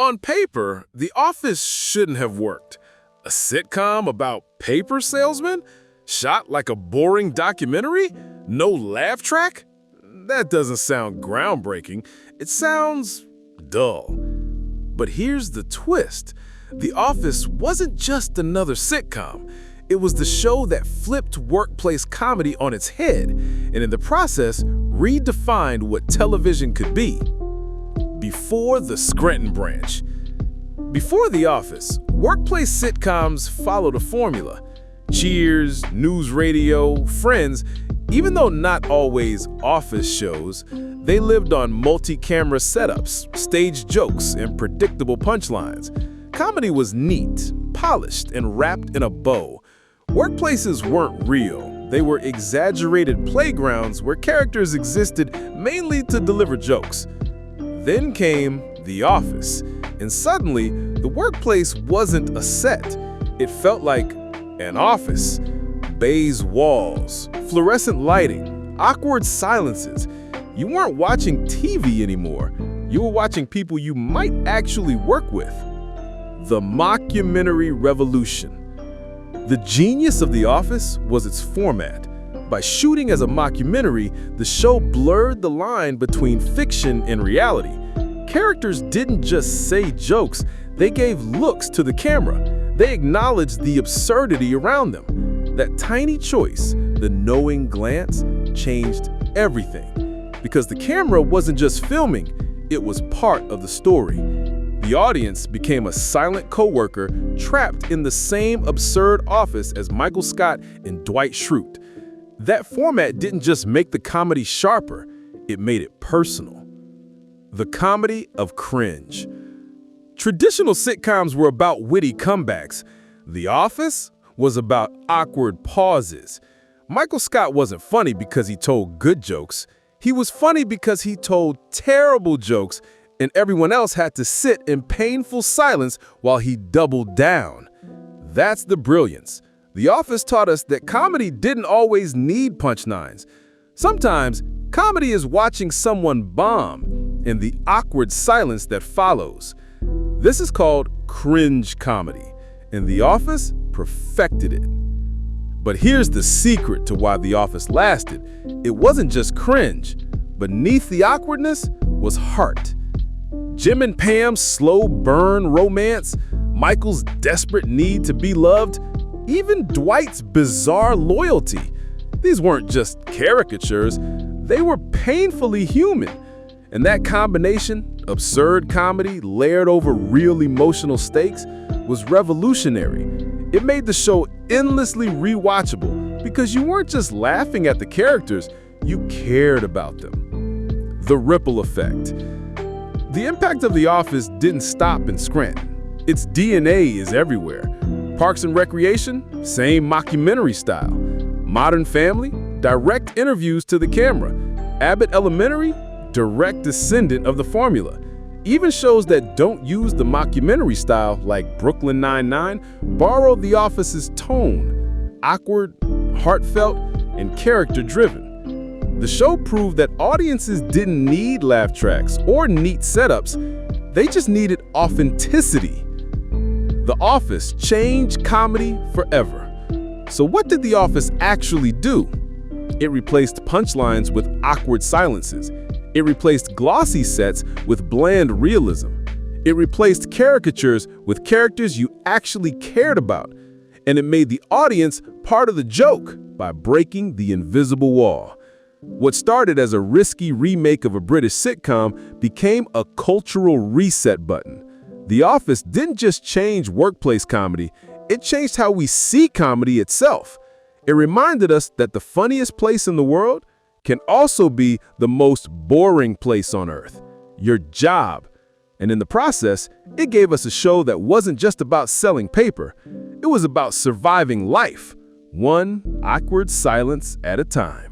On paper, The Office shouldn't have worked. A sitcom about paper salesmen? Shot like a boring documentary? No laugh track? That doesn't sound groundbreaking. It sounds dull. But here's the twist. The Office wasn't just another sitcom. It was the show that flipped workplace comedy on its head, and in the process, redefined what television could be. Before the Scranton branch. Before The Office, workplace sitcoms followed a formula. Cheers, news radio, Friends, even though not always office shows, they lived on multi-camera setups, staged jokes, and predictable punchlines. Comedy was neat, polished, and wrapped in a bow. Workplaces weren't real. They were exaggerated playgrounds where characters existed mainly to deliver jokes. Then came The Office, and suddenly, the workplace wasn't a set. It felt like an office. Beige walls, fluorescent lighting, awkward silences. You weren't watching TV anymore. You were watching people you might actually work with. The Mockumentary Revolution. The genius of The Office was its format. By shooting as a mockumentary, the show blurred the line between fiction and reality. Characters didn't just say jokes, they gave looks to the camera. They acknowledged the absurdity around them. That tiny choice, the knowing glance, changed everything. Because the camera wasn't just filming, it was part of the story. The audience became a silent coworker trapped in the same absurd office as Michael Scott and Dwight Schrute. That format didn't just make the comedy sharper, it made it personal. The comedy of Cringe. Traditional sitcoms were about witty comebacks. The Office was about awkward pauses. Michael Scott wasn't funny because he told good jokes. He was funny because he told terrible jokes, and everyone else had to sit in painful silence while he doubled down. That's the brilliance. The Office taught us that comedy didn't always need punchlines. Sometimes, comedy is watching someone bomb and the awkward silence that follows. This is called cringe comedy, and The Office perfected it. But here's the secret to why The Office lasted. It wasn't just cringe. Beneath the awkwardness was heart. Jim and Pam's slow burn romance, Michael's desperate need to be loved, even Dwight's bizarre loyalty. These weren't just caricatures, they were painfully human. And that combination, absurd comedy layered over real emotional stakes, was revolutionary. It made the show endlessly rewatchable because you weren't just laughing at the characters, you cared about them. The ripple effect. The impact of The Office didn't stop in Scranton. Its DNA is everywhere. Parks and Recreation, same mockumentary style. Modern Family, direct interviews to the camera. Abbott Elementary, direct descendant of the formula. Even shows that don't use the mockumentary style, like Brooklyn Nine-Nine, borrow The Office's tone. Awkward, heartfelt, and character-driven. The show proved that audiences didn't need laugh tracks or neat setups. They just needed authenticity. The Office changed comedy forever. So what did The Office actually do? It replaced punchlines with awkward silences. It replaced glossy sets with bland realism. It replaced caricatures with characters you actually cared about. And it made the audience part of the joke by breaking the invisible wall. What started as a risky remake of a British sitcom became a cultural reset button. The Office didn't just change workplace comedy, it changed how we see comedy itself. It reminded us that the funniest place in the world can also be the most boring place on earth, your job. And in the process, it gave us a show that wasn't just about selling paper. It was about surviving life, one awkward silence at a time.